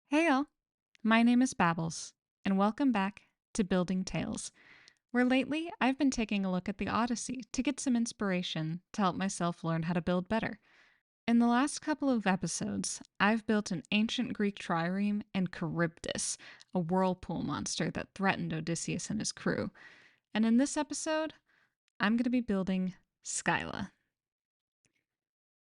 Hey all, my name is Babbles, and welcome back to Building Tales, where lately I've been taking a look at the Odyssey to get some inspiration to help myself learn how to build better. In the last couple of episodes, I've built an ancient Greek trireme and Charybdis, a whirlpool monster that threatened Odysseus and his crew. And in this episode, I'm going to be building Scylla.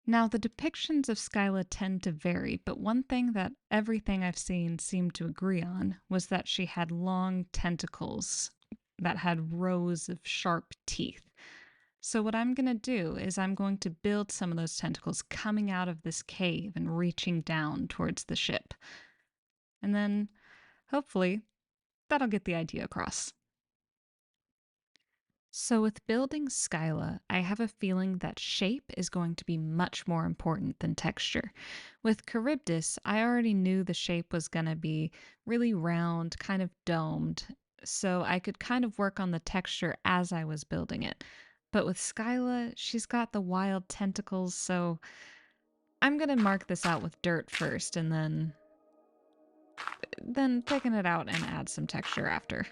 Now, the depictions of Scylla tend to vary, but one thing that everything I've seen seemed to agree on was that she had long tentacles that had rows of sharp teeth. So, what I'm going to do is I'm going to build some of those tentacles coming out of this cave and reaching down towards the ship. And then, hopefully, that'll get the idea across. So, with building Scylla, I have a feeling that shape is going to be much more important than texture. With Charybdis, I already knew the shape was going to be really round, kind of domed, so I could kind of work on the texture as I was building it. But with Scylla, she's got the wild tentacles, so I'm going to mark this out with dirt first and then thicken it out and add some texture after.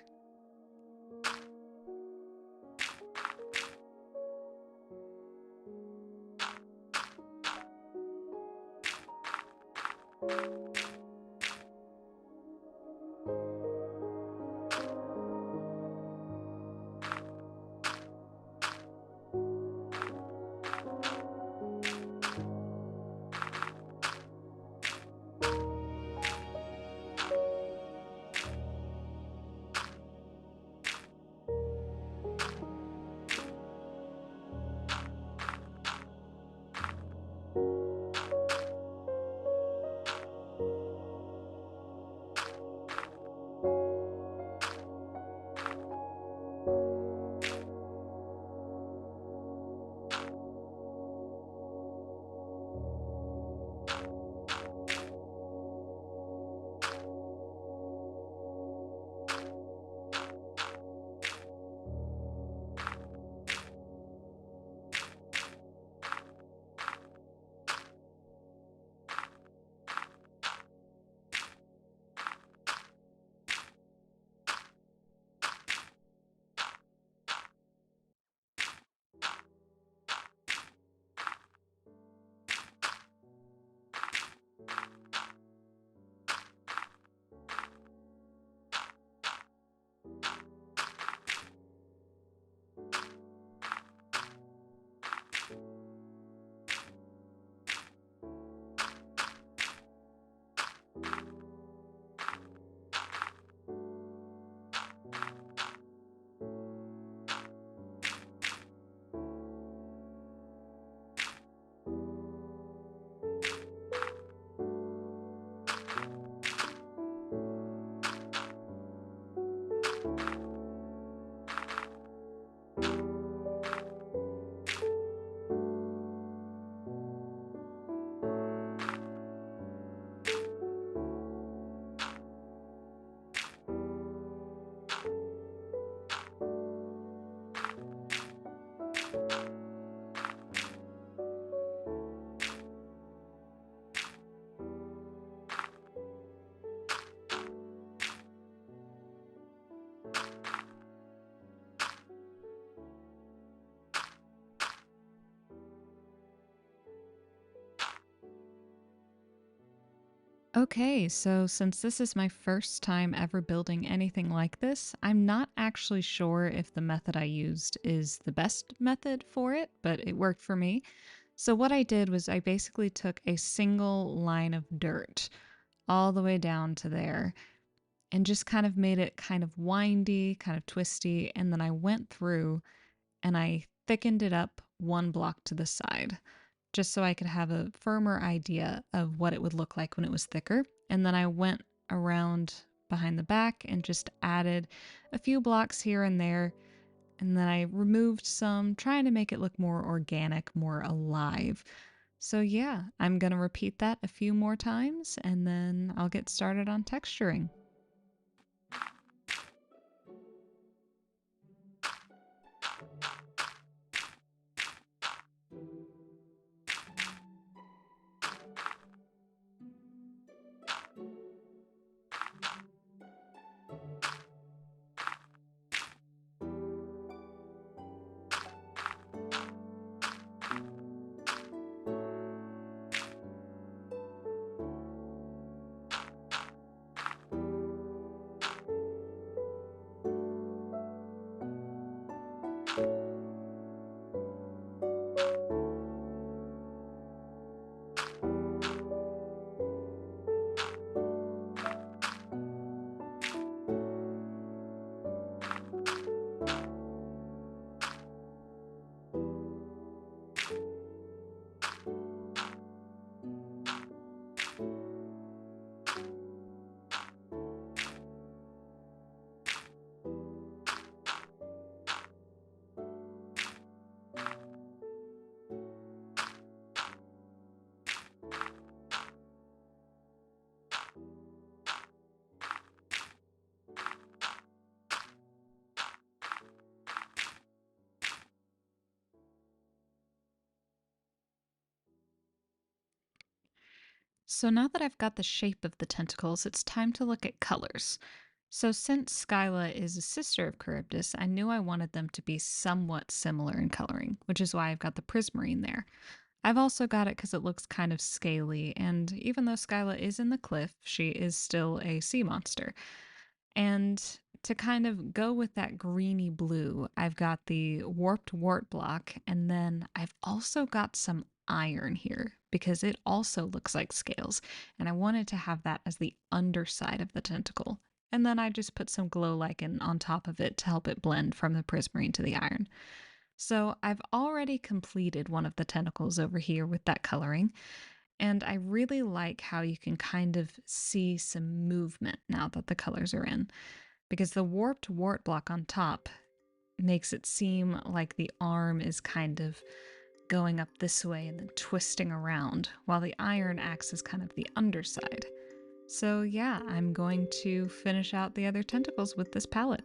Okay, so since this is my first time ever building anything like this, I'm not actually sure if the method I used is the best method for it, but it worked for me. So, what I did was I basically took a single line of dirt all the way down to there and just kind of made it kind of windy, kind of twisty. And then I went through and I thickened it up one block to the side just so I could have a firmer idea of what it would look like when it was thicker. And then I went around behind the back and just added a few blocks here and there. And then I removed some, trying to make it look more organic, more alive. So, yeah, I'm going to repeat that a few more times and then I'll get started on texturing. So now that I've got the shape of the tentacles, it's time to look at colors. So since Scylla is a sister of Charybdis, I knew I wanted them to be somewhat similar in coloring, which is why I've got the prismarine there. I've also got it because it looks kind of scaly, and even though Scylla is in the cliff, she is still a sea monster. And to kind of go with that greeny blue, I've got the warped wart block, and then I've also got some iron here because it also looks like scales, and I wanted to have that as the underside of the tentacle. And then I just put some glow lichen on top of it to help it blend from the prismarine to the iron. So I've already completed one of the tentacles over here with that coloring, and I really like how you can kind of see some movement now that the colors are in, because the warped wart block on top makes it seem like the arm is kind of going up this way and then twisting around, while the iron acts as kind of the underside. So, yeah, I'm going to finish out the other tentacles with this palette.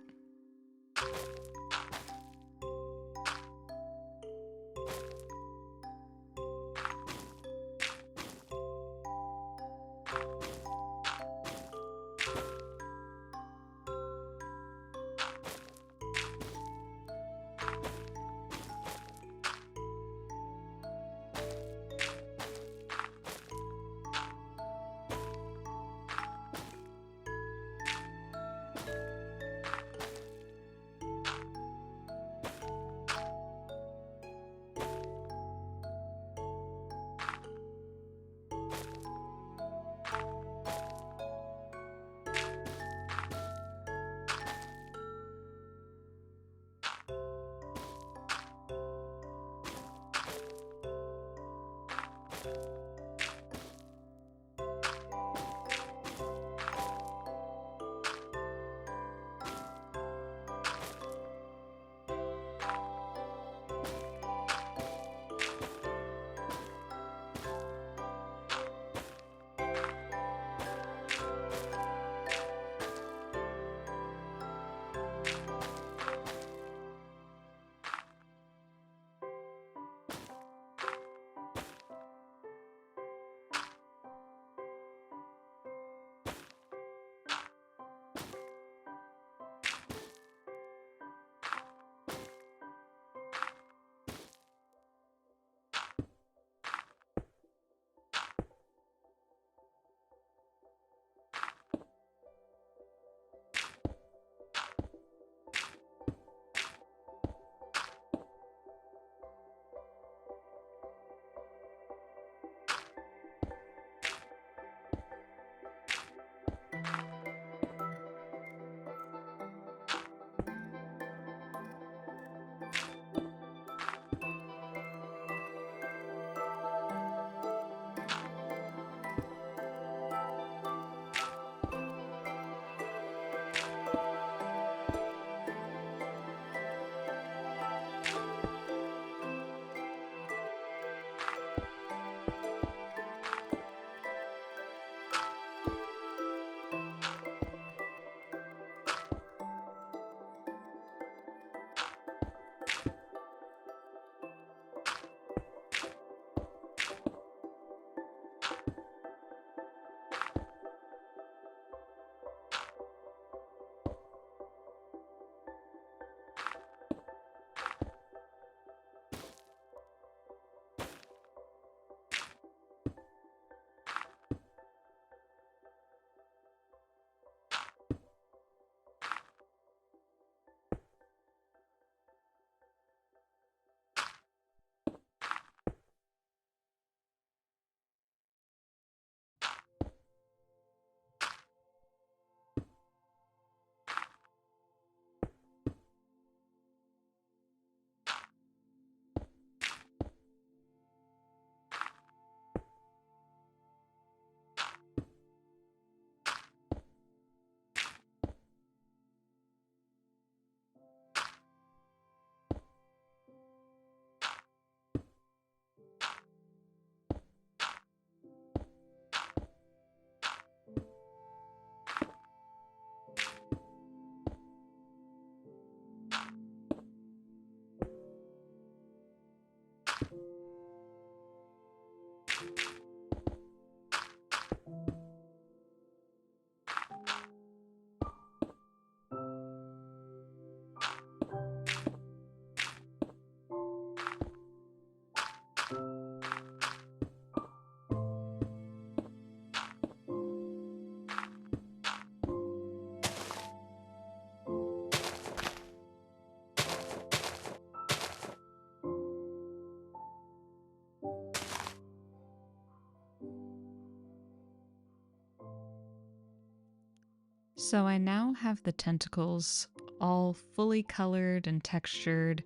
So I now have the tentacles all fully colored and textured.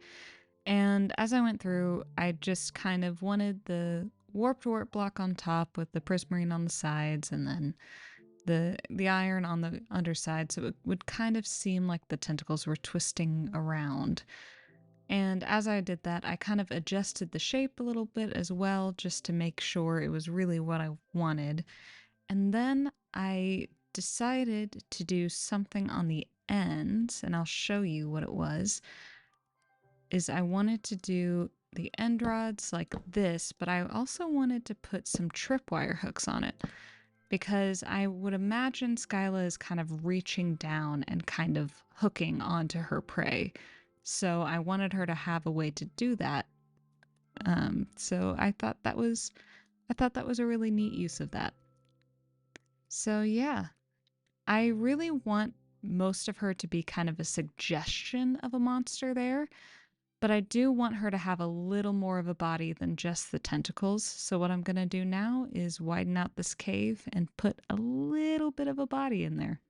And as I went through, I just kind of wanted the warped warp block on top with the prismarine on the sides and then the iron on the underside so it would kind of seem like the tentacles were twisting around. And as I did that, I kind of adjusted the shape a little bit as well just to make sure it was really what I wanted. And then I decided to do something on the ends, and I'll show you what it was. Is I wanted to do the end rods like this, but I also wanted to put some tripwire hooks on it because I would imagine Scylla is kind of reaching down and kind of hooking onto her prey. So I wanted her to have a way to do that. So I thought that was a really neat use of that. So yeah, I really want most of her to be kind of a suggestion of a monster there, but I do want her to have a little more of a body than just the tentacles. So what I'm going to do now is widen out this cave and put a little bit of a body in there.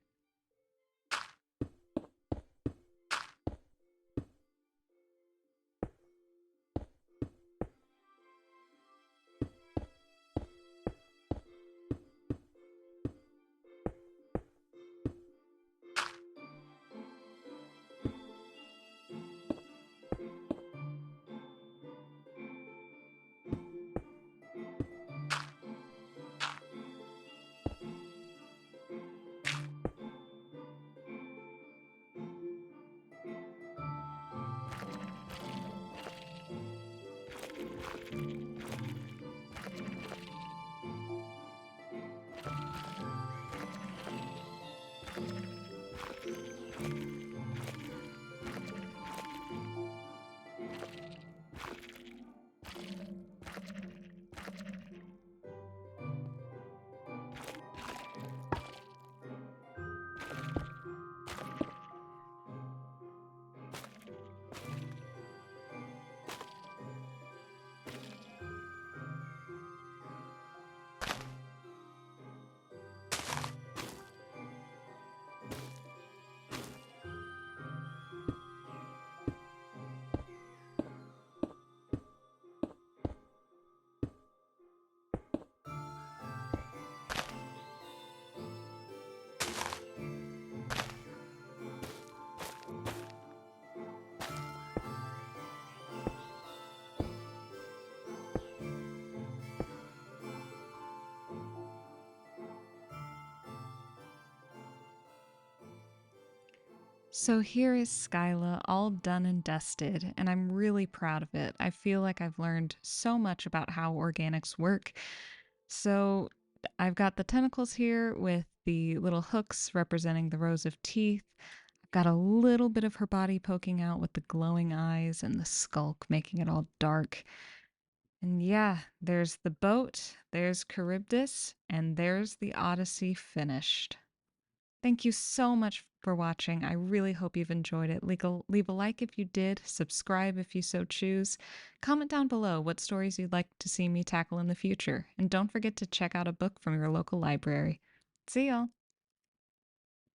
So here is Scylla all done and dusted, and I'm really proud of it. I feel like I've learned so much about how organics work. So I've got the tentacles here with the little hooks representing the rows of teeth. I've got a little bit of her body poking out with the glowing eyes and the skulk making it all dark. And yeah, there's the boat, there's Charybdis, and there's the Odyssey finished. Thank you so much for watching. I really hope you've enjoyed it. Leave a like if you did, subscribe if you so choose. Comment down below what stories you'd like to see me tackle in the future. And don't forget to check out a book from your local library. See y'all!